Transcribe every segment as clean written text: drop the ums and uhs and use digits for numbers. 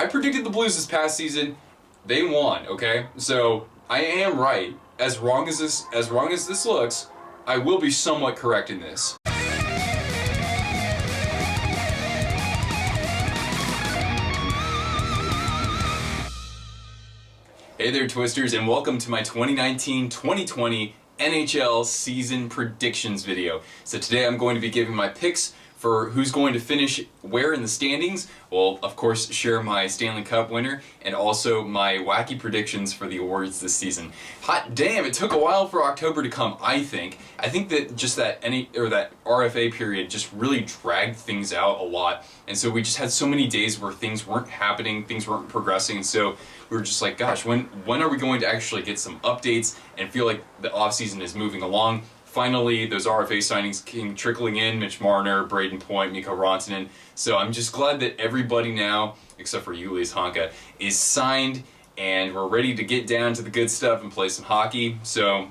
I predicted the Blues this past season. They won, okay? So I am right. As wrong as this looks, I will be somewhat correct in this. Hey there, Twisters, and welcome to my 2019-2020 NHL season predictions video. So today I'm going to be giving my picks for who's going to finish where in the standings. Well, of course, share my Stanley Cup winner and also my wacky predictions for the awards this season. Hot damn, it took a while for October to come, I think. I think that just that RFA period just really dragged things out a lot. And so we just had so many days where things weren't happening, things weren't progressing, and so we were just like, gosh, when are we going to actually get some updates and feel like the offseason is moving along? Finally, those RFA signings came trickling in, Mitch Marner, Braden Point, Mikko Rantanen. So I'm just glad that everybody now, except for Julius Honka, is signed and we're ready to get down to the good stuff and play some hockey. So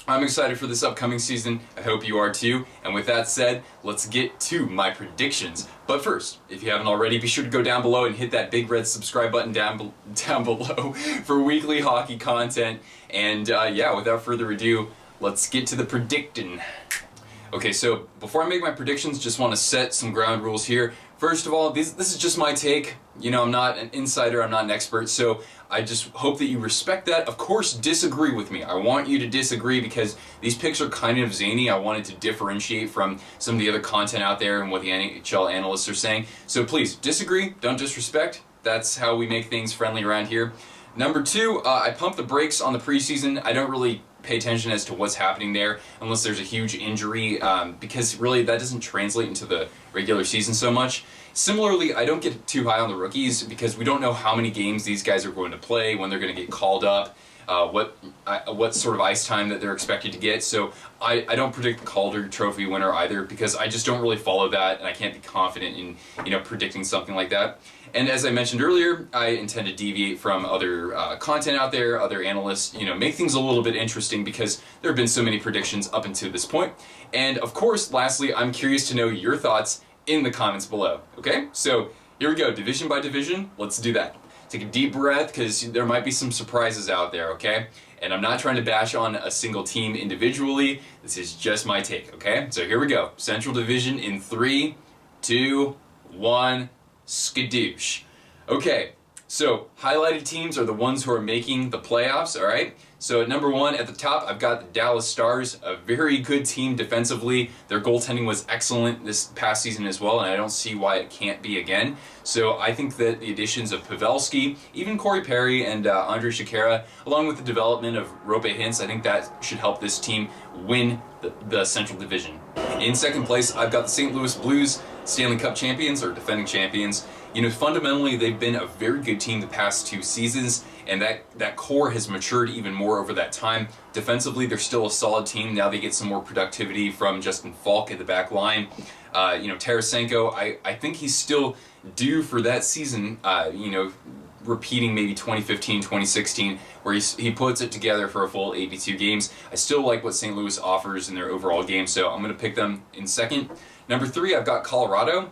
I'm excited for this upcoming season. I hope you are too. And with that said, let's get to my predictions. But first, if you haven't already, be sure to go down below and hit that big red subscribe button down below for weekly hockey content. And yeah, without further ado, let's get to the predicting. Okay, so before I make my predictions, just want to set some ground rules here. First of all, this is just my take. You know, I'm not an insider, I'm not an expert, so I just hope that you respect that. Of course, disagree with me. I want you to disagree because these picks are kind of zany. I wanted to differentiate from some of the other content out there and what the NHL analysts are saying. So please, disagree, don't disrespect. That's how we make things friendly around here. Number two, I pump the brakes on the preseason. I don't really pay attention as to what's happening there unless there's a huge injury because really that doesn't translate into the regular season so much. Similarly, I don't get too high on the rookies because we don't know how many games these guys are going to play, when they're going to get called up, what sort of ice time that they're expected to get. So I don't predict the Calder Trophy winner either because I just don't really follow that and I can't be confident in predicting something like that. And as I mentioned earlier, I intend to deviate from other content out there, other analysts, make things a little bit interesting because there have been so many predictions up until this point. And of course, lastly, I'm curious to know your thoughts in the comments below. Okay, so here we go, division by division. Let's do that. Take a deep breath because there might be some surprises out there, okay? And I'm not trying to bash on a single team individually. This is just my take, okay? So here we go. Central Division in 3, 2, 1, skadoosh. Okay, so highlighted teams are the ones who are making the playoffs, all right? So at number 1 at the top, I've got the Dallas Stars, a very good team defensively. Their goaltending was excellent this past season as well, and I don't see why it can't be again. So I think that the additions of Pavelski, even Corey Perry and Andrei Shakera, along with the development of Rope Hintz, I think that should help this team win the Central Division. In second place, I've got the St. Louis Blues, Stanley Cup champions or defending champions. Fundamentally, they've been a very good team the past 2 seasons, and that core has matured even more over that time. Defensively, they're still a solid team. Now they get some more productivity from Justin Falk at the back line. Tarasenko, I think he's still due for that season, repeating maybe 2015, 2016, where he puts it together for a full 82 games. I still like what St. Louis offers in their overall game, so I'm going to pick them in second. Number 3, I've got Colorado.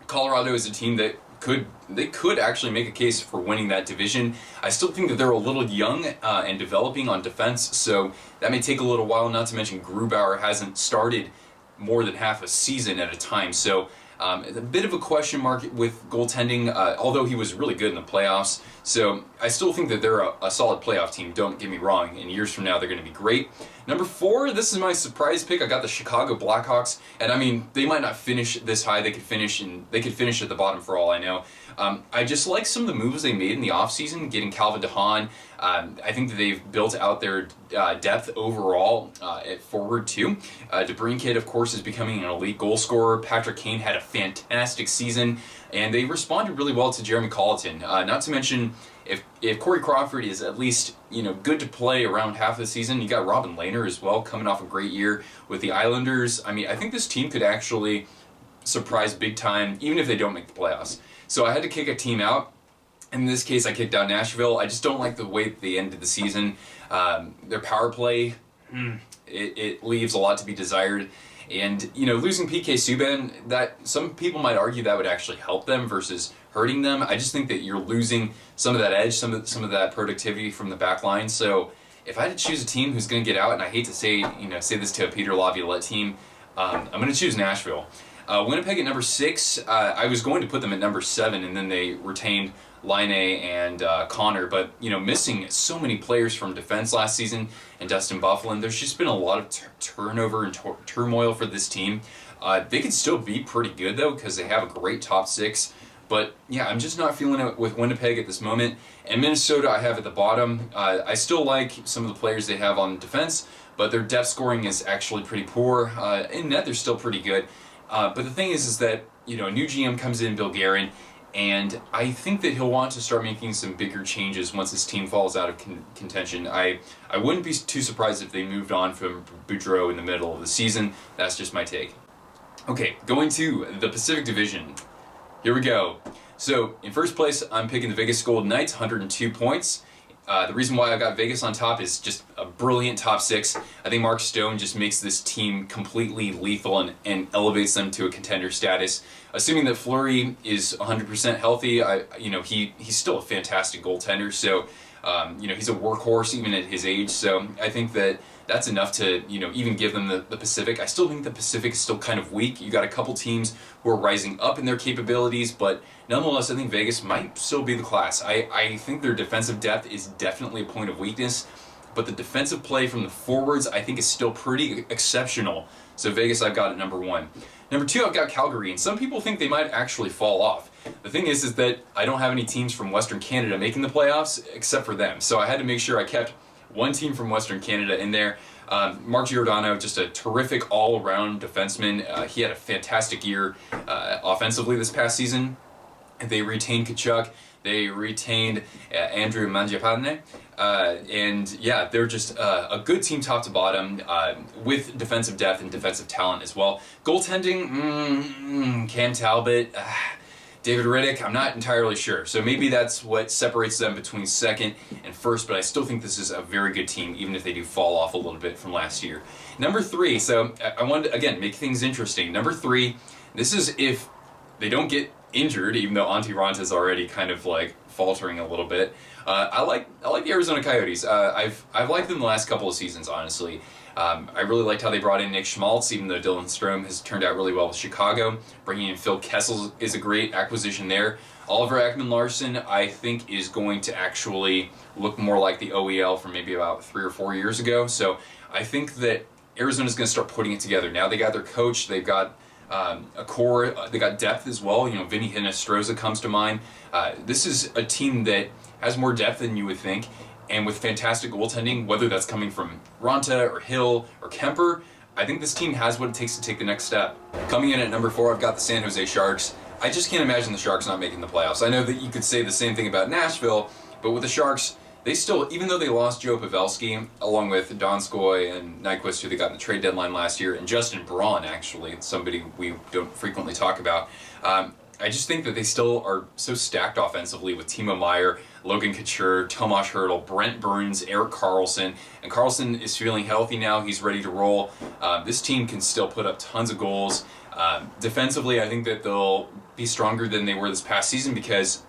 Colorado is a team that could actually make a case for winning that division. I still think that they're a little young and developing on defense, so that may take a little while, not to mention Grubauer hasn't started more than half a season at a time, so it's a bit of a question mark with goaltending, although he was really good in the playoffs. So I still think that they're a solid playoff team, don't get me wrong. In years from now, they're going to be great. Number 4, this is my surprise pick. I got the Chicago Blackhawks, and I mean, they might not finish this high. They could finish at the bottom for all I know. I just like some of the moves they made in the offseason, getting Calvin DeHaan. I think that they've built out their depth overall at forward too. DeBrincat, of course, is becoming an elite goal scorer. Patrick Kane had a fantastic season, and they responded really well to Jeremy Colleton. Not to mention, if Corey Crawford is at least good to play around half the season, you got Robin Lehner as well, coming off a great year with the Islanders. I mean, I think this team could actually surprise big time, even if they don't make the playoffs. So I had to kick a team out. In this case, I kicked out Nashville. I just don't like the way that they ended the season. Their power play, it leaves a lot to be desired. And, losing PK Subban, that some people might argue that would actually help them versus hurting them. I just think that you're losing some of that edge, some of that productivity from the back line. So if I had to choose a team who's going to get out, and I hate to say this to a Peter Laviolette team, I'm going to choose Nashville. Winnipeg at number 6. I was going to put them at number 7, and then they retained Laine and Connor, but missing so many players from defense last season and Dustin Byfuglien, there's just been a lot of turnover and turmoil for this team. They could still be pretty good though, because they have a great top 6. But yeah, I'm just not feeling it with Winnipeg at this moment. And Minnesota I have at the bottom. I still like some of the players they have on defense, but their depth scoring is actually pretty poor. In net, they're still pretty good. But the thing is that a new GM comes in, Bill Guerin, and I think that he'll want to start making some bigger changes once his team falls out of contention. I wouldn't be too surprised if they moved on from Boudreau in the middle of the season. That's just my take. Okay, going to the Pacific Division. Here we go. So, in first place, I'm picking the Vegas Golden Knights, 102 points. The reason why I got Vegas on top is just a brilliant top 6. I think Mark Stone just makes this team completely lethal and elevates them to a contender status. Assuming that Fleury is 100% healthy, he's still a fantastic goaltender. So, he's a workhorse even at his age. So I think that that's enough to even give them the Pacific. I still think the Pacific is still kind of weak. You got a couple teams who are rising up in their capabilities, but nonetheless, I think Vegas might still be the class. I think their defensive depth is definitely a point of weakness, but the defensive play from the forwards I think is still pretty exceptional. So Vegas I've got at number 1. Number 2, I've got Calgary, and some people think they might actually fall off. The thing is that I don't have any teams from Western Canada making the playoffs except for them, so I had to make sure I kept one team from Western Canada in there. Mark Giordano, just a terrific all-around defenseman. He had a fantastic year offensively this past season. They retained Kachuk. They retained Andrew Mangiapane. And yeah, they're just a good team top to bottom with defensive depth and defensive talent as well. Goaltending, Cam Talbot, David Riddick, I'm not entirely sure. So maybe that's what separates them between second and first, but I still think this is a very good team, even if they do fall off a little bit from last year. Number 3, so I wanted to, again, make things interesting. Number 3, this is if they don't get injured, even though Antti Raanta is already kind of like faltering a little bit. I like the Arizona Coyotes. I've liked them the last couple of seasons, honestly. I really liked how they brought in Nick Schmaltz, even though Dylan Strome has turned out really well with Chicago. Bringing in Phil Kessel is a great acquisition there. Oliver Ekman-Larsson, I think, is going to actually look more like the OEL from maybe about 3 or 4 years ago. So I think that Arizona's going to start putting it together. Now they got their coach, they've got a core, they got depth as well. Vinny Hinostroza comes to mind. This is a team that has more depth than you would think, and with fantastic goaltending, whether that's coming from Raanta or Hill or Kemper, I think this team has what it takes to take the next step. Coming in at number 4, I've got the San Jose Sharks. I just can't imagine the Sharks not making the playoffs. I know that you could say the same thing about Nashville, but with the Sharks, they still, even though they lost Joe Pavelski, along with Donskoy and Nyquist, who they got in the trade deadline last year, and Justin Braun, actually, somebody we don't frequently talk about, I just think that they still are so stacked offensively with Timo Meier, Logan Couture, Tomas Hertl, Brent Burns, Erik Karlsson, and Karlsson is feeling healthy now. He's ready to roll. This team can still put up tons of goals. Defensively, I think that they'll be stronger than they were this past season because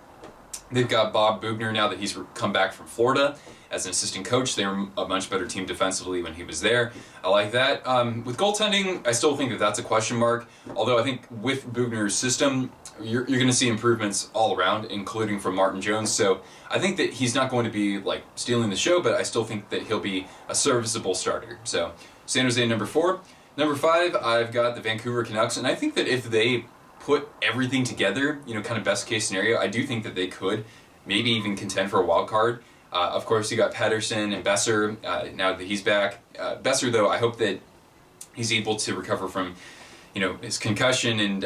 they've got Bob Bugner now that he's come back from Florida as an assistant coach. They were a much better team defensively when he was there. I like that. With goaltending, I still think that that's a question mark, although I think with Bugner's system, you're going to see improvements all around, including from Martin Jones. So I think that he's not going to be like stealing the show, but I still think that he'll be a serviceable starter. So San Jose number 4. Number 5, I've got the Vancouver Canucks, and I think that if they put everything together, kind of best case scenario, I do think that they could maybe even contend for a wild card. Of course, you got Pettersson and Besser now that he's back. Besser, though, I hope that he's able to recover from his concussion and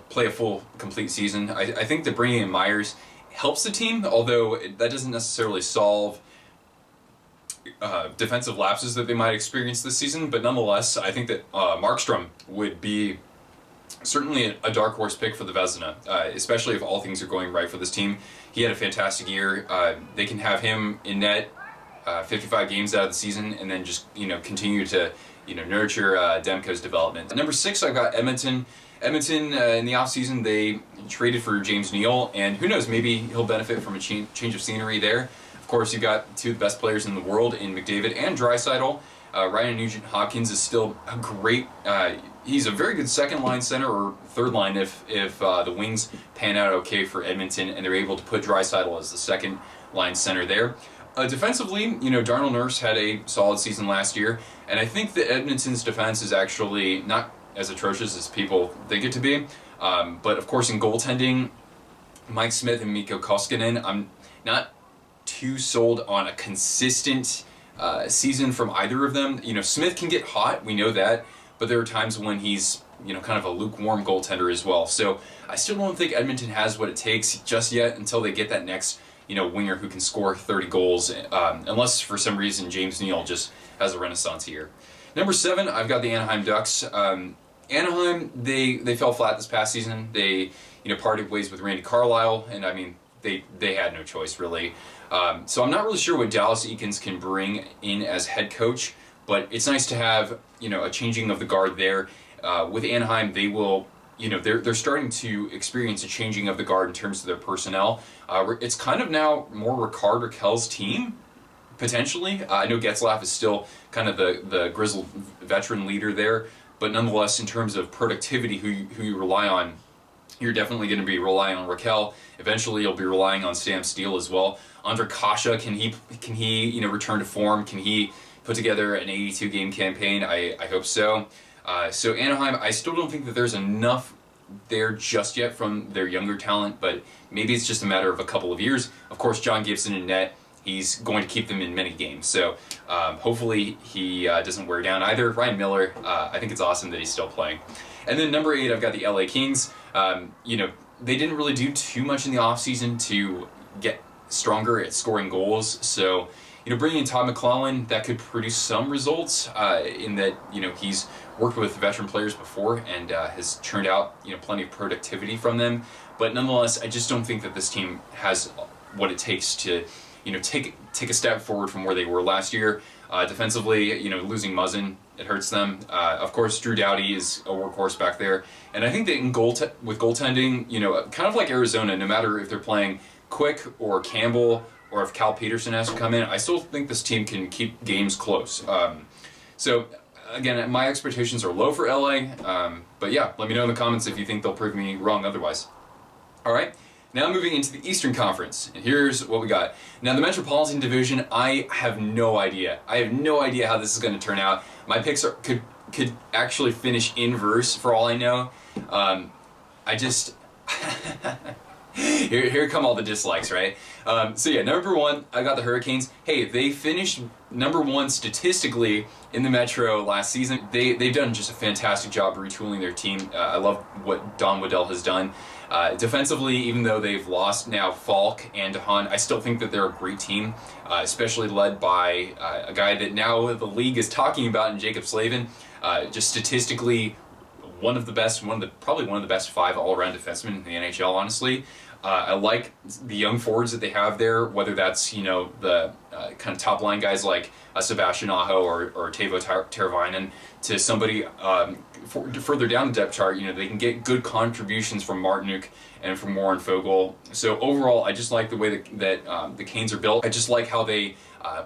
play a full, complete season. I think that bringing in Myers helps the team, although that doesn't necessarily solve defensive lapses that they might experience this season. But nonetheless, I think that Markstrom would be certainly a dark horse pick for the Vezina, especially if all things are going right for this team. He had a fantastic year. They can have him in net 55 games out of the season and then just continue to nurture Demko's development. Number 6, I've got Edmonton. Edmonton, in the offseason, they traded for James Neal, and who knows, maybe he'll benefit from a change of scenery there. Of course, you've got two of the best players in the world in McDavid and Draisaitl. Ryan Nugent-Hopkins is still a great, he's a very good second-line center, or third-line if the wings pan out okay for Edmonton, and they're able to put Draisaitl as the second-line center there. Defensively, Darnell Nurse had a solid season last year, and I think that Edmonton's defense is actually not as atrocious as people think it to be. But of course, in goaltending, Mike Smith and Mikko Koskinen, I'm not too sold on a consistent season from either of them. Smith can get hot, we know that, but there are times when he's kind of a lukewarm goaltender as well. So I still don't think Edmonton has what it takes just yet until they get that next winger who can score 30 goals, unless for some reason James Neal just has a renaissance here. Number 7, I've got the Anaheim Ducks. Anaheim, they fell flat this past season. They parted ways with Randy Carlyle, and I mean they had no choice really. So I'm not really sure what Dallas Eakins can bring in as head coach, but it's nice to have a changing of the guard there. With Anaheim, they will. They're starting to experience a changing of the guard in terms of their personnel. It's kind of now more Rickard Rakell's team, potentially. I know Getzlaf is still kind of the grizzled veteran leader there, but nonetheless, in terms of productivity, who you rely on, you're definitely going to be relying on Rakell. Eventually, you'll be relying on Sam Steele as well. Andre Kasha, can he return to form? Can he put together an 82-game campaign? I hope so. So Anaheim, I still don't think that there's enough there just yet from their younger talent, but maybe it's just a matter of a couple of years. Of course, John Gibson in net, he's going to keep them in many games, so hopefully he doesn't wear down either. Ryan Miller, I think it's awesome that he's still playing. And then number 8, I've got the LA Kings. They didn't really do too much in the offseason to get stronger at scoring goals, so bringing in Todd McClellan, that could produce some results in that, he's worked with veteran players before and has churned out, plenty of productivity from them. But nonetheless, I just don't think that this team has what it takes to, take a step forward from where they were last year. Defensively, losing Muzzin, it hurts them. Of course, Drew Doughty is a workhorse back there. And I think that with goaltending, kind of like Arizona, no matter if they're playing Quick or Campbell, or if Cal Peterson has to come in, I still think this team can keep games close. So, again, my expectations are low for LA, but yeah, let me know in the comments if you think they'll prove me wrong otherwise. All right, now moving into the Eastern Conference, and here's what we got. Now, the Metropolitan Division, I have no idea. I have no idea how this is going to turn out. My picks could actually finish inverse for all I know. I just... Here come all the dislikes, right? So yeah, number 1, I got the Hurricanes. Hey, they finished number 1 statistically in the Metro last season. They've done just a fantastic job retooling their team. I love what Don Waddell has done. Defensively, even though they've lost now Falk and DeHaan, I still think that they're a great team, especially led by a guy that now the league is talking about in Jacob Slavin. Just statistically, probably one of the best 5 all-around defensemen in the NHL, honestly. I like the young forwards that they have there, whether that's, the kind of top-line guys like Sebastian Aho or Teuvo Teravainen, to somebody further down the depth chart. They can get good contributions from Martinook and from Warren Fogle. So overall, I just like the way that the Canes are built. I just like how they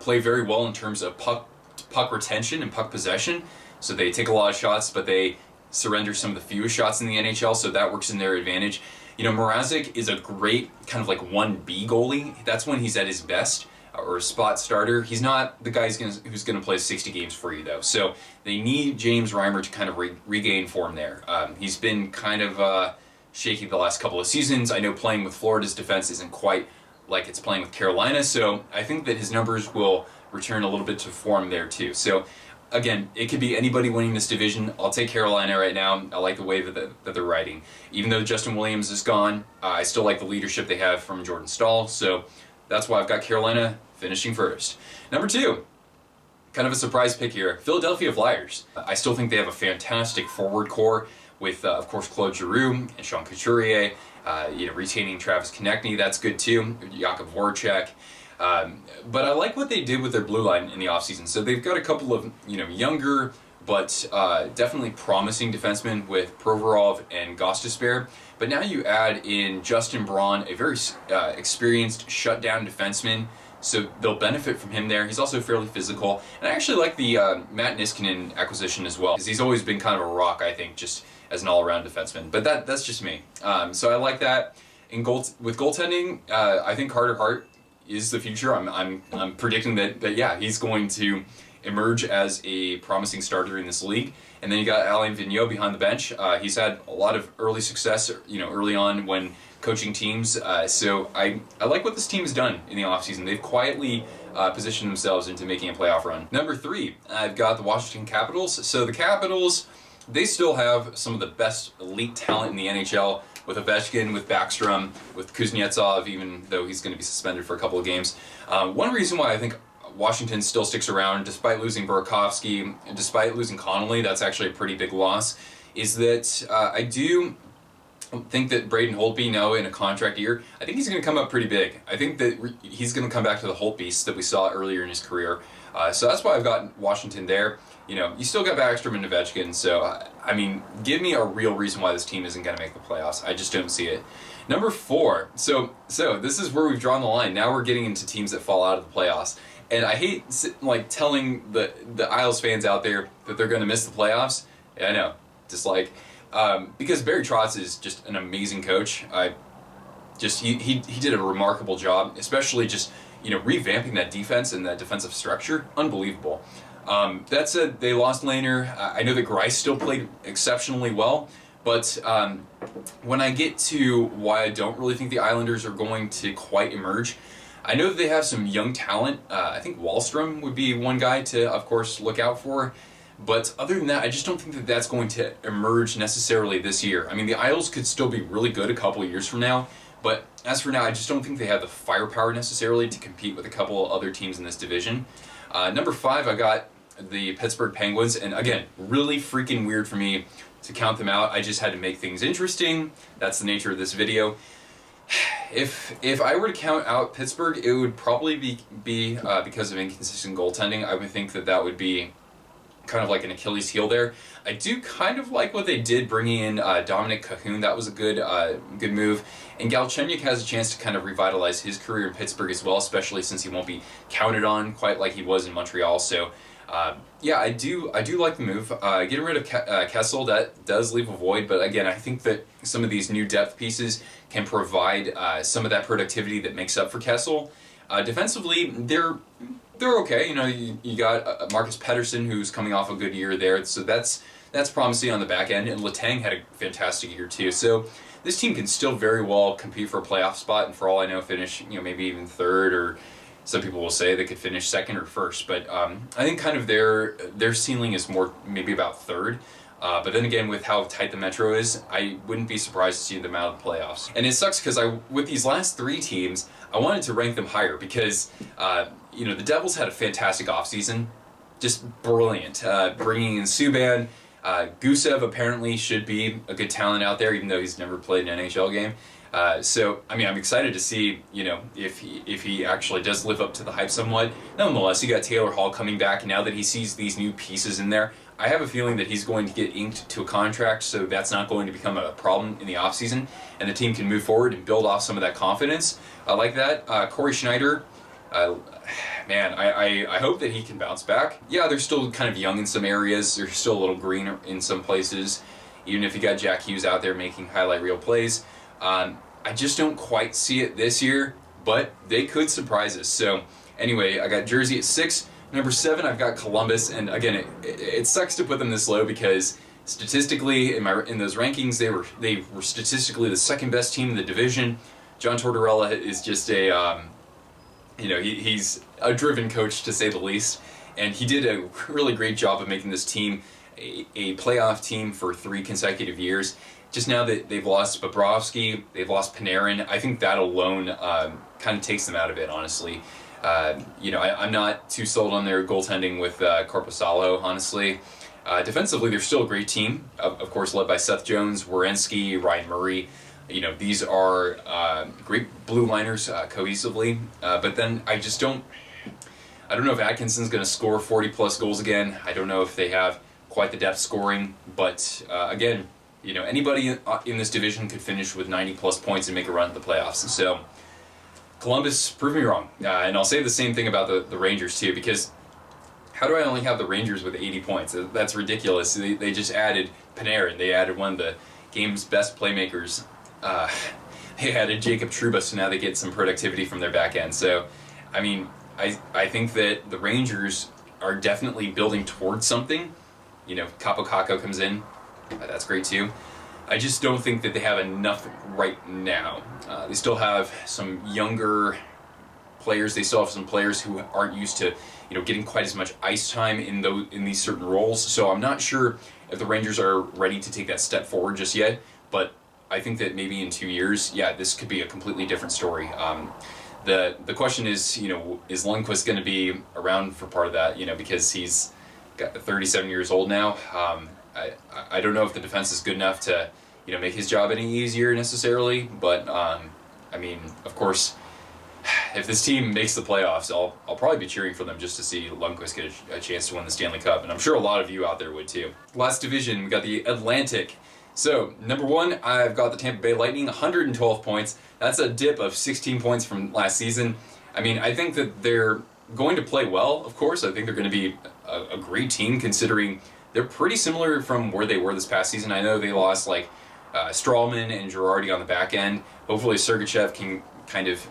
play very well in terms of puck retention and puck possession. So they take a lot of shots, but they surrender some of the fewest shots in the NHL, so that works in their advantage. Mrazek is a great kind of like 1B goalie. That's when he's at his best, or a spot starter. He's not the guy who's going to play 60 games for you, though. So they need James Reimer to kind of regain form there. He's been kind of shaky the last couple of seasons. I know playing with Florida's defense isn't quite like it's playing with Carolina, so I think that his numbers will return a little bit to form there too. So again, it could be anybody winning this division. I'll take Carolina right now. I like the way that they're riding. Even though Justin Williams is gone, I still like the leadership they have from Jordan Staal. So that's why I've got Carolina finishing first. Number 2, kind of a surprise pick here, Philadelphia Flyers. I still think they have a fantastic forward core with, of course, Claude Giroux and Sean Couturier. Retaining Travis Konechny, that's good too. Jakub Voracek. But I like what they did with their blue line in the offseason. So they've got a couple of younger, but definitely promising defensemen with Provorov and Gostisbehere. But now you add in Justin Braun, a very experienced shutdown defenseman, so they'll benefit from him there. He's also fairly physical, and I actually like the Matt Niskanen acquisition as well, because he's always been kind of a rock, I think, just as an all-around defenseman. But that's just me. So I like that. With goaltending, I think Carter Hart is the future. I'm predicting that yeah, he's going to emerge as a promising starter in this league. And then you got Alain Vigneault behind the bench. He's had a lot of early success, early on when coaching teams. So I like what this team has done in the offseason. They've quietly positioned themselves into making a playoff run. Number 3, I've got the Washington Capitals. So the Capitals, they still have some of the best elite talent in the NHL, with Ovechkin, with Backstrom, with Kuznetsov, even though he's going to be suspended for a couple of games. One reason why I think Washington still sticks around, despite losing Burakovsky, and despite losing Connolly, that's actually a pretty big loss, is that I do think that Braden Holtby, now in a contract year, I think he's going to come up pretty big. I think that he's going to come back to the Holt Beast that we saw earlier in his career. So that's why I've got Washington there. You still got Backstrom and Ovechkin, so I mean, give me a real reason why this team isn't going to make the playoffs. I just don't see it. Number 4. So this is where we've drawn the line. Now we're getting into teams that fall out of the playoffs. And I hate telling the Isles fans out there that they're going to miss the playoffs. Yeah, I know, because Barry Trotz is just an amazing coach. He did a remarkable job, especially just revamping that defense and that defensive structure. Unbelievable. That said, they lost Lehner. I know that Greiss still played exceptionally well, but when I get to why I don't really think the Islanders are going to quite emerge, I know that they have some young talent. I think Wahlstrom would be one guy to, of course, look out for. But other than that, I just don't think that that's going to emerge necessarily this year. I mean, the Isles could still be really good a couple of years from now, but as for now, I just don't think they have the firepower necessarily to compete with a couple of other teams in this division. Number 5, I got the Pittsburgh Penguins, and again, really freaking weird for me to count them out. I just had to make things interesting. That's the nature of this video. If I were to count out Pittsburgh, it would probably be because of inconsistent goaltending. I would think that would be kind of like an Achilles heel there. I do kind of like what they did bringing in Dominic Cahoon. That was a good move. And Galchenyuk has a chance to kind of revitalize his career in Pittsburgh as well, especially since he won't be counted on quite like he was in Montreal. So yeah, I do like the move. Getting rid of Kessel, that does leave a void, but again, I think that some of these new depth pieces can provide some of that productivity that makes up for Kessel. Defensively, they're okay. You got Marcus Pettersson, who's coming off a good year there, so that's promising on the back end, and Letang had a fantastic year too. So this team can still very well compete for a playoff spot, and for all I know, finish maybe even third, or some people will say they could finish second or first. But I think kind of their ceiling is more maybe about third. But then again, with how tight the Metro is, I wouldn't be surprised to see them out of the playoffs. And it sucks because with these last 3 teams, I wanted to rank them higher because the Devils had a fantastic offseason, just brilliant. Bringing in Subban, Gusev apparently should be a good talent out there, even though he's never played an NHL game. So I mean, I'm excited to see if he actually does live up to the hype somewhat. Nonetheless, you got Taylor Hall coming back, and now that he sees these new pieces in there, I have a feeling that he's going to get inked to a contract, so that's not going to become a problem in the offseason, and the team can move forward and build off some of that confidence. I like that. Corey Schneider, man, I hope that he can bounce back. Yeah, they're still kind of young in some areas. They're still a little green in some places, even if you got Jack Hughes out there making highlight reel plays. I just don't quite see it this year, but they could surprise us. So anyway, I got Jersey at 6. Number 7, I've got Columbus, and again, it sucks to put them this low because statistically, in those rankings, they were statistically the second best team in the division. John Tortorella is just he's a driven coach to say the least, and he did a really great job of making this team a playoff team for 3 consecutive years. Just now that they've lost Bobrovsky, they've lost Panarin, I think that alone kind of takes them out of it, honestly. I'm not too sold on their goaltending with Korpisalo, honestly. Defensively, they're still a great team, of course, led by Seth Jones, Werenski, Ryan Murray. These are great blue liners cohesively, but then I don't know if Atkinson's going to score 40-plus goals again. I don't know if they have quite the depth scoring, but again, you know, anybody in this division could finish with 90-plus points and make a run at the playoffs. So Columbus proved me wrong, and I'll say the same thing about the Rangers too, because how do I only have the Rangers with 80 points? That's ridiculous. They just added Panarin. They added one of the game's best playmakers. They added Jacob Trouba, so now they get some productivity from their back end. So, I mean, I think that the Rangers are definitely building towards something. You know, Capo Caco comes in. That's great too. I just don't think that they have enough right now. They still have some younger players. They still have some players who aren't used to, you know, getting quite as much ice time in these certain roles. So I'm not sure if the Rangers are ready to take that step forward just yet. But I think that maybe in 2 years, yeah, this could be a completely different story. The question is, you know, is Lundqvist going to be around for part of that? You know, because he's got 37 years old now. I don't know if the defense is good enough to, you know, make his job any easier necessarily. But I mean, of course, if this team makes the playoffs, I'll probably be cheering for them just to see Lundqvist get a chance to win the Stanley Cup, and I'm sure a lot of you out there would too. Last division, we got the Atlantic. So, number one, I've got the Tampa Bay Lightning, 112 points. That's a dip of 16 points from last season. I mean, I think that they're going to play well, of course. I think they're going to be a great team, considering they're pretty similar from where they were this past season. I know they lost, like, Strawman and Girardi on the back end. Hopefully Sergachev can kind of,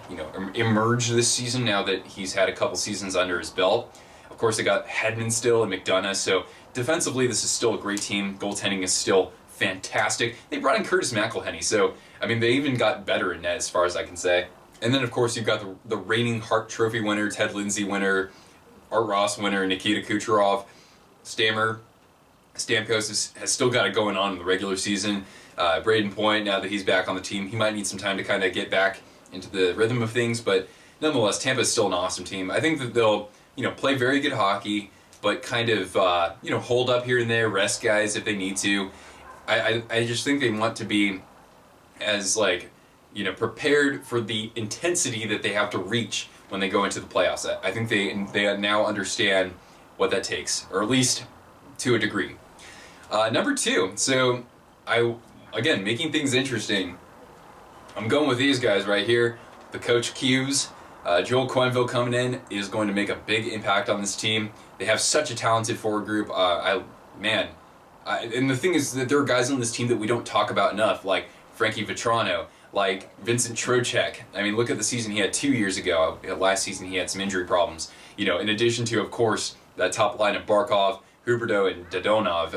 you know, emerge this season now that he's had a couple seasons under his belt. Of course, they got Hedman still and McDonough, so defensively this is still a great team. Goaltending is still fantastic. They brought in Curtis McElhinney, so, I mean, they even got better in net as far as I can say. And then, of course, you've got the reigning Hart Trophy winner, Ted Lindsay winner, Art Ross winner, Nikita Kucherov, Stamkos has still got it going on in the regular season. Braden Point, now that he's back on the team, he might need some time to kind of get back into the rhythm of things, but nonetheless, Tampa is still an awesome team. I think that they'll, you know, play very good hockey, but kind of, you know, hold up here and there, rest guys if they need to. I just think they want to be as, like, you know, prepared for the intensity that they have to reach when they go into the playoffs. I think they now understand what that takes, or at least to a degree. Number two, so again, making things interesting, I'm going with these guys right here. The Coach Q's, Joel Quenneville coming in is going to make a big impact on this team. They have such a talented forward group. And the thing is that there are guys on this team that we don't talk about enough, like Frankie Vetrano, like Vincent Trocheck. I mean, look at the season he had 2 years ago. Last season he had some injury problems. You know, in addition to, of course, that top line of Barkov, Huberdeau, and Dadonov,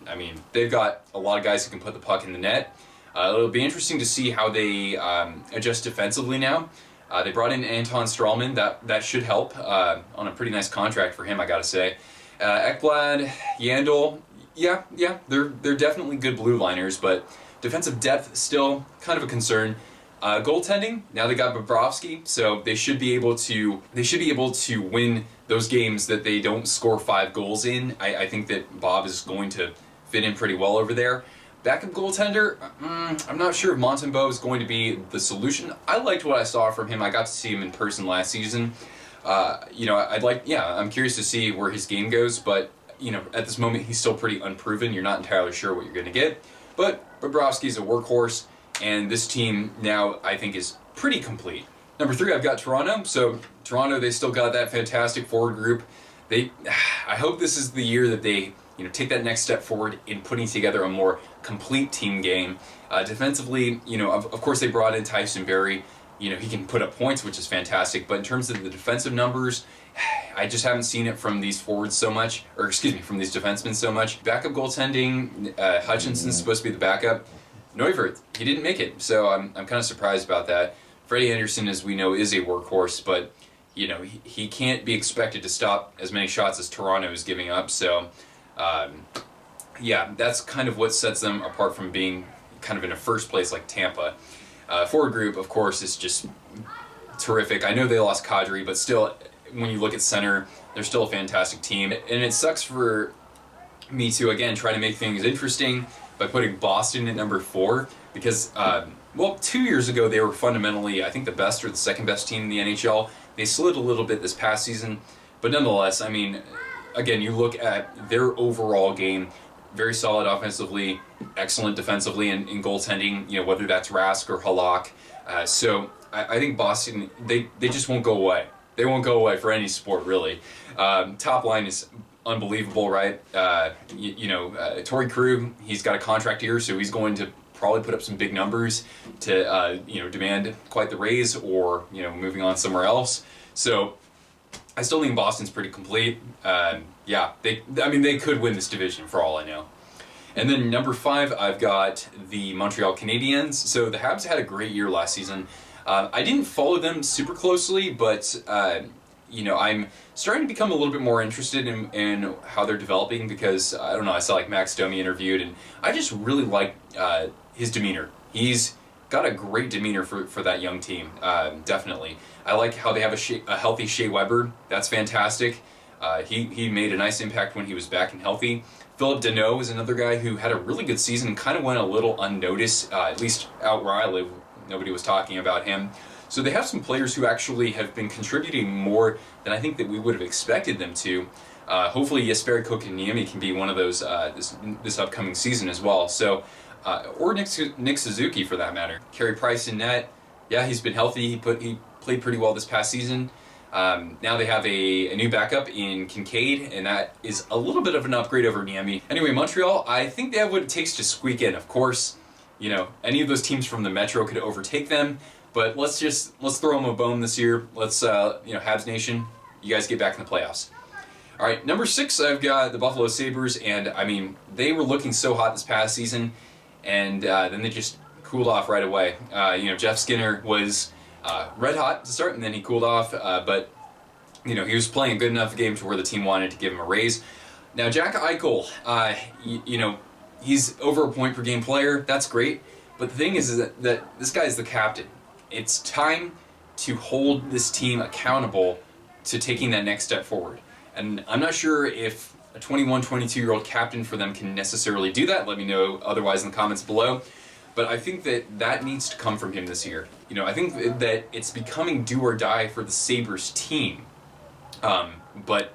I mean, they've got a lot of guys who can put the puck in the net. It'll be interesting to see how they adjust defensively now. They brought in Anton Strawman. That should help on a pretty nice contract for him, I gotta say. Ekblad, Yandel, yeah, they're definitely good blue liners, but defensive depth still kind of a concern. Goaltending, now they got Bobrovsky, so they should be able to win those games that they don't score 5 goals in. I think that Bob is going to fit in pretty well over there. Backup goaltender, I'm not sure if Montembeault is going to be the solution. I liked what I saw from him. I got to see him in person last season. You know, I'm curious to see where his game goes, but, you know, at this moment he's still pretty unproven. You're not entirely sure what you're going to get. But Bobrovsky's a workhorse, and this team now, I think, is pretty complete. Number 3, I've got Toronto. So Toronto, they still got that fantastic forward group. I hope this is the year that they, you know, take that next step forward in putting together a more complete team game. Defensively, you know, of course they brought in Tyson Barrie. You know, he can put up points, which is fantastic. But in terms of the defensive numbers, I just haven't seen it from these forwards so much, or excuse me, from these defensemen so much. Backup goaltending, Hutchinson's supposed to be the backup. Neuvirth, he didn't make it, so I'm kind of surprised about that. Freddie Anderson, as we know, is a workhorse, but, you know, he can't be expected to stop as many shots as Toronto is giving up. So, yeah, that's kind of what sets them apart from being kind of in a first place like Tampa. Forward group, of course, is just terrific. I know they lost Kadri, but still, when you look at center, they're still a fantastic team. And it sucks for me to, again, try to make things interesting by putting Boston at number 4, because, well, 2 years ago they were fundamentally, I think, the best or the second best team in the NHL. They slid a little bit this past season, but nonetheless, I mean, again, you look at their overall game, very solid offensively, excellent defensively, and in goaltending, whether that's Rask or Halak. So I think Boston, they just won't go away. They won't go away for any sport, really. Top line is unbelievable, right? Torrey Krug, he's got a contract here, so he's going to probably put up some big numbers to, demand quite the raise or, moving on somewhere else. So I still think Boston's pretty complete. They could win this division for all I know. And then number 5, I've got the Montreal Canadiens. So the Habs had a great year last season. I didn't follow them super closely, but I'm starting to become a little bit more interested in how they're developing because, I don't know, I saw like Max Domi interviewed, and I just really like his demeanor. He's got a great demeanor for that young team, definitely. I like how they have a healthy Shea Weber. That's fantastic. He made a nice impact when he was back and healthy. Philip Deneau is another guy who had a really good season, kind of went a little unnoticed, at least out where I live. Nobody was talking about him. So they have some players who actually have been contributing more than I think that we would have expected them to. Hopefully Jesperi Kotkaniemi can be one of those this upcoming season as well. So, or Nick Suzuki for that matter. Carey Price in net. Yeah, he's been healthy. He played pretty well this past season. Now they have a new backup in Kincaid, and that is a little bit of an upgrade over Niemi. Anyway, Montreal, I think they have what it takes to squeak in. Of course, any of those teams from the Metro could overtake them, but let's throw them a bone this year. Let's, Habs Nation, you guys get back in the playoffs. All right, number 6, I've got the Buffalo Sabres, and they were looking so hot this past season, and then they just cooled off right away. Jeff Skinner was red hot to start, and then he cooled off, but he was playing a good enough game to where the team wanted to give him a raise. Now, Jack Eichel, he's over a point per game player. That's great, but the thing is that this guy is the captain. It's time to hold this team accountable to taking that next step forward. And I'm not sure if a 21, 22-year-old captain for them can necessarily do that. Let me know otherwise in the comments below. But I think that needs to come from him this year. I think that it's becoming do or die for the Sabres team. But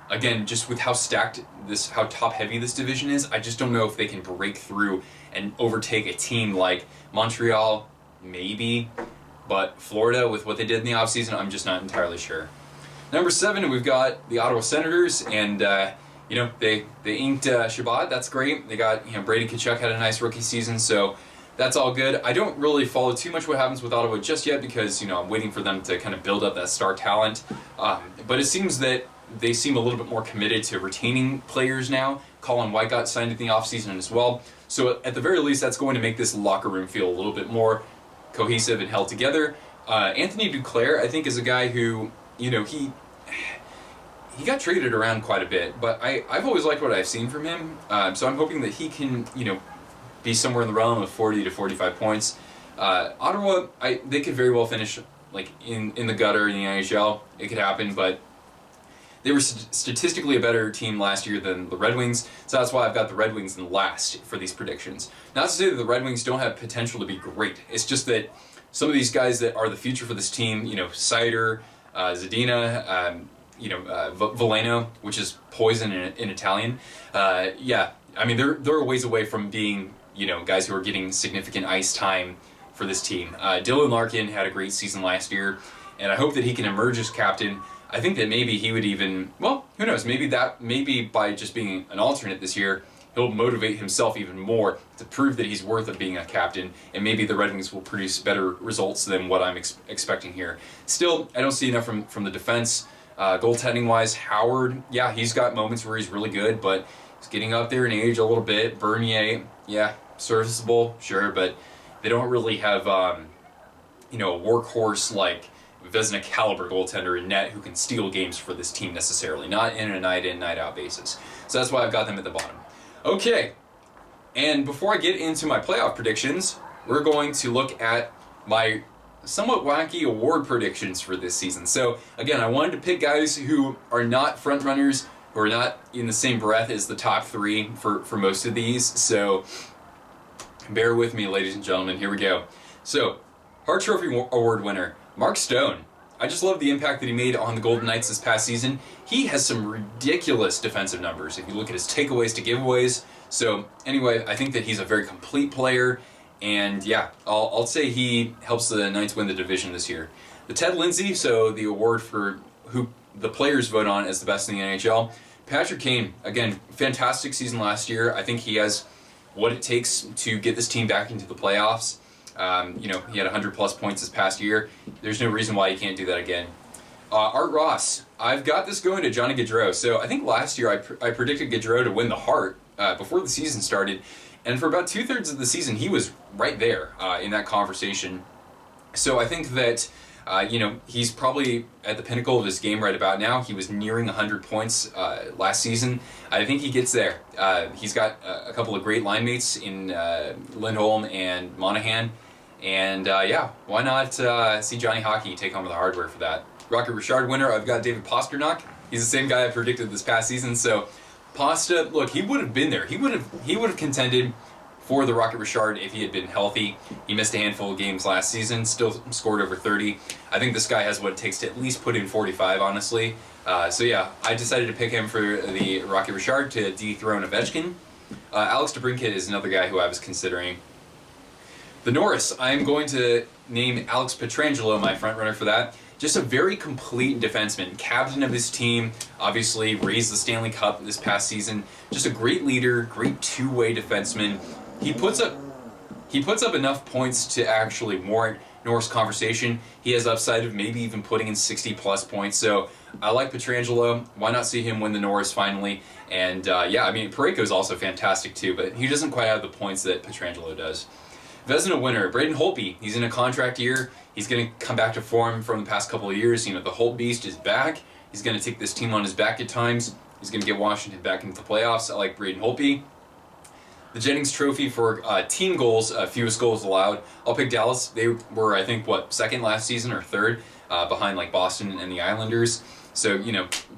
again, just with how stacked how top-heavy this division is, I just don't know if they can break through and overtake a team like Montreal, maybe, but Florida, with what they did in the offseason, I'm just not entirely sure. Number 7, we've got the Ottawa Senators, and they inked Shabbat. That's great. They got Brady Tkachuk had a nice rookie season, so that's all good. I don't really follow too much what happens with Ottawa just yet because I'm waiting for them to kind of build up that star talent. But it seems that they seem a little bit more committed to retaining players now. Colin White got signed in the offseason as well. So at the very least, that's going to make this locker room feel a little bit more cohesive and held together. Anthony Duclair, I think, is a guy who, he got traded around quite a bit, but I've always liked what I've seen from him. So I'm hoping that he can, be somewhere in the realm of 40 to 45 points. Ottawa, they could very well finish like in the gutter in the NHL. It could happen, but they were statistically a better team last year than the Red Wings, so that's why I've got the Red Wings in last for these predictions. Not to say that the Red Wings don't have potential to be great. It's just that some of these guys that are the future for this team, Seider, Zadina, Veleno, which is poison in Italian. They're a ways away from being, guys who are getting significant ice time for this team. Dylan Larkin had a great season last year, and I hope that he can emerge as captain. I think that maybe he would even, who knows, maybe by just being an alternate this year, he'll motivate himself even more to prove that he's worth of being a captain, and maybe the Red Wings will produce better results than what I'm expecting here. Still, I don't see enough from the defense. Goaltending-wise, Howard, he's got moments where he's really good, but he's getting up there in age a little bit. Bernier, serviceable, sure, but they don't really have, a workhorse like Vezina caliber goaltender in net who can steal games for this team necessarily, not in a night in, night out basis. So that's why I've got them at the bottom. Okay, and before I get into my playoff predictions, we're going to look at my somewhat wacky award predictions for this season. So again, I wanted to pick guys who are not front runners, who are not in the same breath as the top 3 for most of these. So bear with me, ladies and gentlemen. Here we go. So, Hart Trophy Award winner Mark Stone. I just love the impact that he made on the Golden Knights this past season. He has some ridiculous defensive numbers if you look at his takeaways to giveaways. So anyway, I think that he's a very complete player, and yeah, I'll say he helps the Knights win the division this year. The Ted Lindsay, so the award for who the players vote on as the best in the NHL. Patrick Kane, again, fantastic season last year. I think he has what it takes to get this team back into the playoffs. He had 100-plus points this past year. There's no reason why he can't do that again. Art Ross, I've got this going to Johnny Gaudreau. So I think last year I predicted Gaudreau to win the Hart before the season started. And for about 2/3 of the season, he was right there in that conversation. So I think that, he's probably at the pinnacle of his game right about now. He was nearing 100 points last season. I think he gets there. He's got a couple of great line mates in Lindholm and Monahan. And why not see Johnny Hockey take home the hardware for that? Rocket Richard winner, I've got David Pastrnak. He's the same guy I predicted this past season. So Pasta, look, he would have been there. He would have contended for the Rocket Richard if he had been healthy. He missed a handful of games last season, still scored over 30. I think this guy has what it takes to at least put in 45, honestly. I decided to pick him for the Rocket Richard to dethrone Ovechkin. Alex DeBrincat is another guy who I was considering. The Norris, I'm going to name Alex Pietrangelo my front runner for that. Just a very complete defenseman, captain of his team, obviously raised the Stanley Cup this past season. Just a great leader, great two-way defenseman. He puts up enough points to actually warrant Norris conversation. He has upside of maybe even putting in 60-plus points. So I like Pietrangelo. Why not see him win the Norris finally? And Parayko is also fantastic too, but he doesn't quite have the points that Pietrangelo does. Vezina winner, Braden Holtby. He's in a contract year. He's going to come back to form from the past couple of years. The Holt Beast is back. He's going to take this team on his back at times. He's going to get Washington back into the playoffs. I like Braden Holtby. The Jennings Trophy for team goals, fewest goals allowed. I'll pick Dallas. They were, I think, second last season or third, behind Boston and the Islanders. So,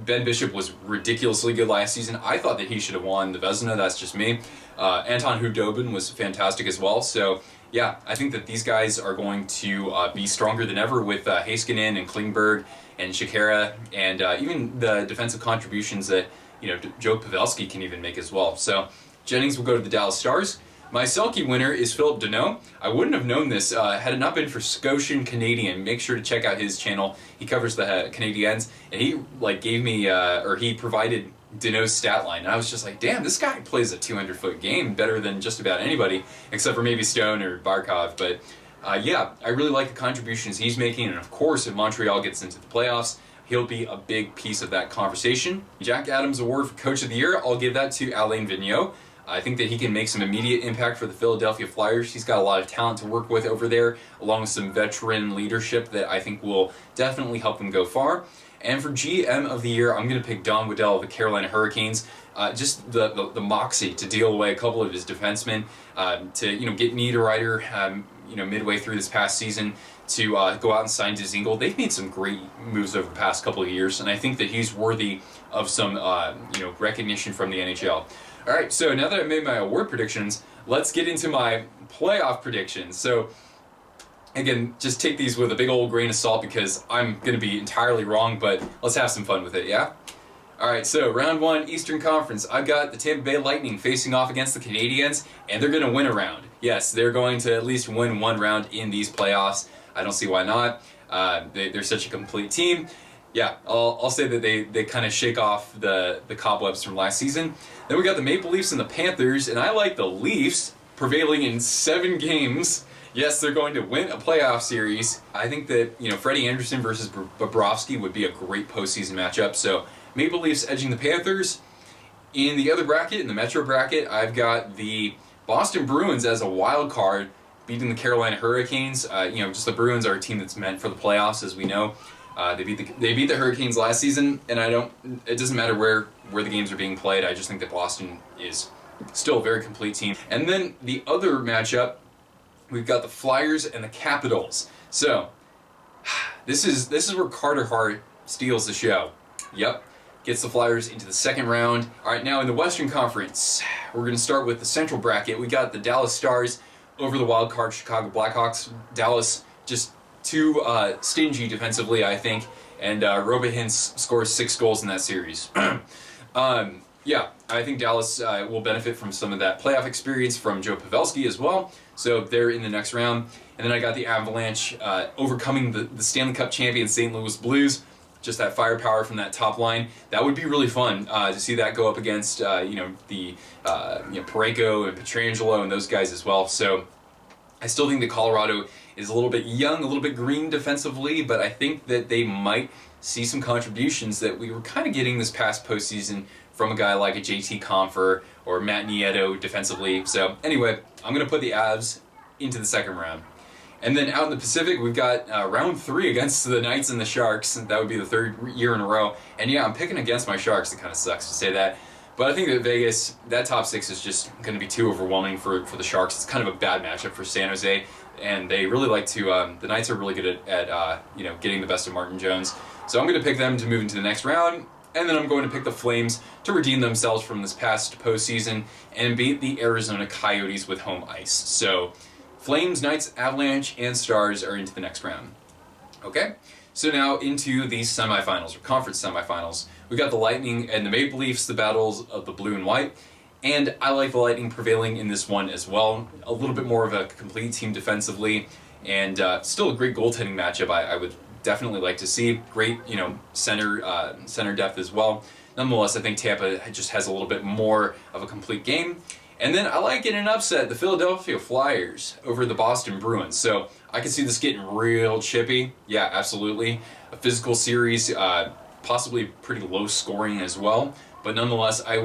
Ben Bishop was ridiculously good last season. I thought that he should have won the Vezina. That's just me. Anton Khudobin was fantastic as well. So, yeah, I think that these guys are going to be stronger than ever with Heiskanen and Klingberg and Shakira and even the defensive contributions that, Joe Pavelski can even make as well. So, Jennings will go to the Dallas Stars. My Selke winner is Philip Deneau. I wouldn't have known this had it not been for Scotian Canadian. Make sure to check out his channel. He covers the Canadiens, and he gave me he provided Deneau's stat line, and I was just like, damn, this guy plays a 200-foot game better than just about anybody, except for maybe Stone or Barkov. But I really like the contributions he's making, and of course, if Montreal gets into the playoffs, he'll be a big piece of that conversation. Jack Adams Award for Coach of the Year, I'll give that to Alain Vigneault. I think that he can make some immediate impact for the Philadelphia Flyers. He's got a lot of talent to work with over there, along with some veteran leadership that I think will definitely help them go far. And for GM of the Year, I'm going to pick Don Waddell of the Carolina Hurricanes. Just the moxie to deal away a couple of his defensemen, to get Niederreiter midway through this past season, to go out and sign Dzingel. They've made some great moves over the past couple of years, and I think that he's worthy of some recognition from the NHL. All right, so now that I've made my award predictions, let's get into my playoff predictions. So, again, just take these with a big old grain of salt because I'm going to be entirely wrong, but let's have some fun with it, yeah? All right, so round one, Eastern Conference. I've got the Tampa Bay Lightning facing off against the Canadiens, and they're going to win a round. Yes, they're going to at least win one round in these playoffs. I don't see why not. They're such a complete team. Yeah, I'll say that they kind of shake off the cobwebs from last season. Then we got the Maple Leafs and the Panthers, and I like the Leafs prevailing in 7 games. Yes, they're going to win a playoff series. I think that Freddie Anderson versus Bobrovsky would be a great postseason matchup. So Maple Leafs edging the Panthers. In the other bracket, in the Metro bracket, I've got the Boston Bruins as a wild card beating the Carolina Hurricanes. Just the Bruins are a team that's meant for the playoffs, as we know. They beat the Hurricanes last season, and it doesn't matter where the games are being played. I just think that Boston is still a very complete team. And then the other matchup, we've got the Flyers and the Capitals. So this is where Carter Hart steals the show. Yep, gets the Flyers into the second round. All right, now in the Western Conference, we're going to start with the Central bracket. We got the Dallas Stars over the wild card Chicago Blackhawks. Dallas just too stingy defensively, I think, and Roba Hintz scores 6 goals in that series. Yeah, I think Dallas will benefit from some of that playoff experience from Joe Pavelski as well, so they're in the next round. And then I got the Avalanche overcoming the Stanley Cup champion St. Louis Blues. Just that firepower from that top line. That would be really fun to see that go up against the Parayko and Pietrangelo and those guys as well. So I still think that Colorado is a little bit young, a little bit green defensively, but I think that they might see some contributions that we were kind of getting this past postseason from a guy like a JT Compher or Matt Nieto defensively. So anyway, I'm going to put the Avs into the second round. And then out in the Pacific, we've got round 3 against the Knights and the Sharks. That would be the 3rd year in a row. And yeah, I'm picking against my Sharks. It kind of sucks to say that. But I think that Vegas, that top 6 is just going to be too overwhelming for the Sharks. It's kind of a bad matchup for San Jose. And they really like to, the Knights are really good at getting the best of Martin Jones. So I'm going to pick them to move into the next round. And then I'm going to pick the Flames to redeem themselves from this past postseason and beat the Arizona Coyotes with home ice. So Flames, Knights, Avalanche, and Stars are into the next round. Okay, so now into the semifinals, or conference semifinals. We got the Lightning and the Maple Leafs, the battles of the blue and white. And I like the Lightning prevailing in this one as well. A little bit more of a complete team defensively, and still a great goaltending matchup. I would definitely like to see. Great, center depth as well. Nonetheless, I think Tampa just has a little bit more of a complete game. And then I like in an upset, the Philadelphia Flyers over the Boston Bruins. So I can see this getting real chippy. Yeah, absolutely. A physical series, possibly pretty low scoring as well. But nonetheless, I'll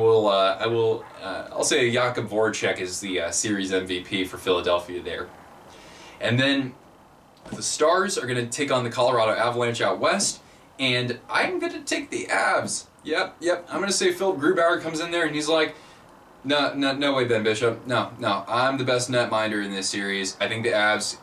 say Jakub Voracek is the series MVP for Philadelphia there. And then the Stars are going to take on the Colorado Avalanche out west, and I'm going to take the Avs. Yep. I'm going to say Phil Grubauer comes in there, and he's like, no way, Ben Bishop. No, I'm the best netminder in this series. I think the Avs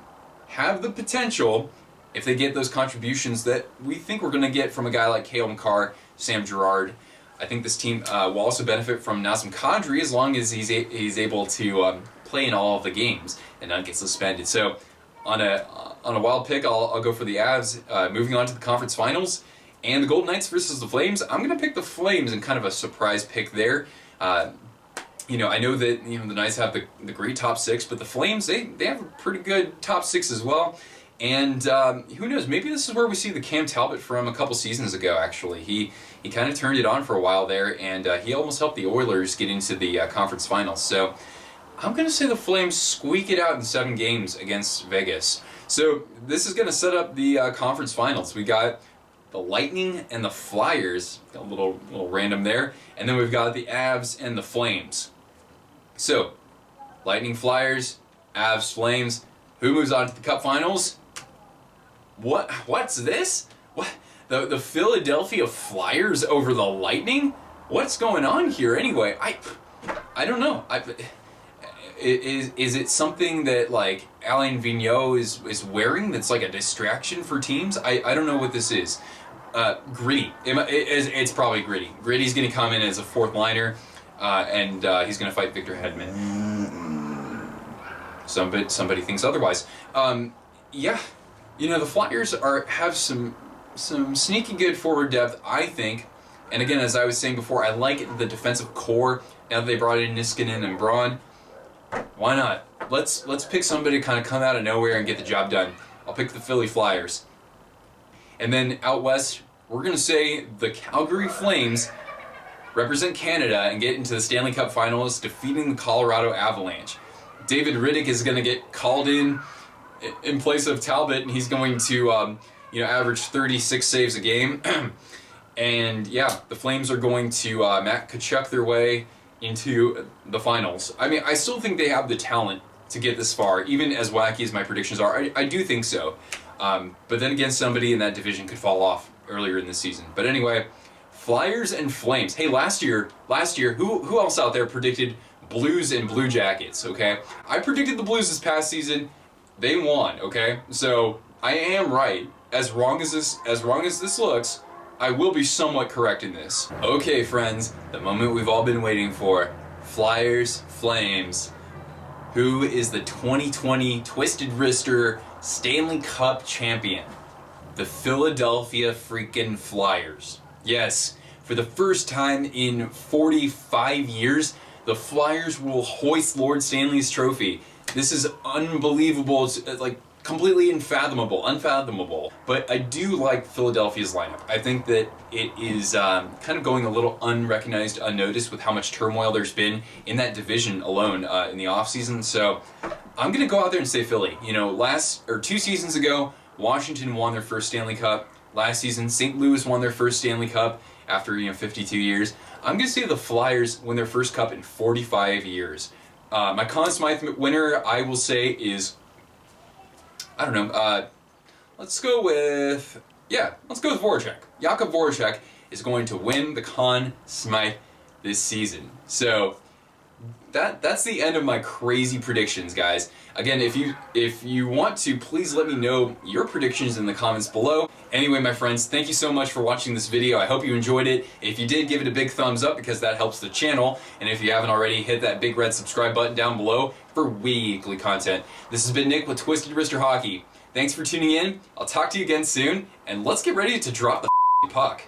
have the potential, if they get those contributions that we think we're going to get from a guy like Cale Makar, Sam Girard. I think this team will also benefit from Nazem Kadri as long as he's able to play in all of the games and not get suspended. So on a wild pick, I'll go for the Avs. Moving on to the conference finals and the Golden Knights versus the Flames. I'm going to pick the Flames in kind of a surprise pick there. I know that the Knights have the great top 6, but the Flames they have a pretty good top 6 as well. And who knows? Maybe this is where we see the Cam Talbot from a couple seasons ago. Actually, he kind of turned it on for a while there, and he almost helped the Oilers get into the conference finals. So I'm going to say the Flames squeak it out in 7 games against Vegas. So this is going to set up the conference finals. We got the Lightning and the Flyers, a little random there, and then we've got the Avs and the Flames. So Lightning, Flyers, Avs, Flames. Who moves on to the Cup Finals? What's this? What? The Philadelphia Flyers over the Lightning? What's going on here anyway? I don't know. Is it something that like Alain Vigneault is wearing that's like a distraction for teams? I don't know what this is. Gritty. It's probably Gritty. Gritty's going to come in as a 4th liner, and he's going to fight Victor Hedman. Somebody thinks otherwise. Yeah, the Flyers have some sneaky good forward depth, I think. And again, as I was saying before, I like the defensive core now that they brought in Niskanen and Braun. Why not? Let's pick somebody to kind of come out of nowhere and get the job done. I'll pick the Philly Flyers. And then out west, we're going to say the Calgary Flames represent Canada and get into the Stanley Cup Finals, defeating the Colorado Avalanche. David Riddick is going to get called in place of Talbot, and he's going to average 36 saves a game. And yeah, the Flames are going to Matt Tkachuk their way into the finals. I mean, I still think they have the talent to get this far, even as wacky as my predictions are. I do think so. But then again, somebody in that division could fall off earlier in the season. But anyway, Flyers and Flames. Hey, last year, who else out there predicted Blues and Blue Jackets? Okay, I predicted the Blues this past season. They won. Okay, so I am right. As wrong as this looks, I will be somewhat correct in this. Okay, friends, the moment we've all been waiting for. Flyers, Flames. Who is the 2020 Twisted Wrister Stanley Cup champion, the Philadelphia freaking Flyers. Yes, for the first time in 45 years, the Flyers will hoist Lord Stanley's trophy. This is unbelievable. It's like completely unfathomable. But I do like Philadelphia's lineup. I think that it is kind of going a little unrecognized, unnoticed with how much turmoil there's been in that division alone in the offseason. So I'm going to go out there and say Philly. You know, 2 seasons ago, Washington won their first Stanley Cup. Last season, St. Louis won their first Stanley Cup after 52 years. I'm going to say the Flyers win their first cup in 45 years. My Conn Smythe winner, I will say, is, I don't know, let's go with Voracek. Jakub Voracek is going to win the Conn Smythe this season. So that's the end of my crazy predictions, guys. Again, if you want to, please let me know your predictions in the comments below. Anyway, my friends, thank you so much for watching this video. I hope you enjoyed it. If you did, give it a big thumbs up because that helps the channel. And if you haven't already, hit that big red subscribe button down below for weekly content. This has been Nick with Twisted Wrister Hockey. Thanks for tuning in. I'll talk to you again soon, and let's get ready to drop the puck.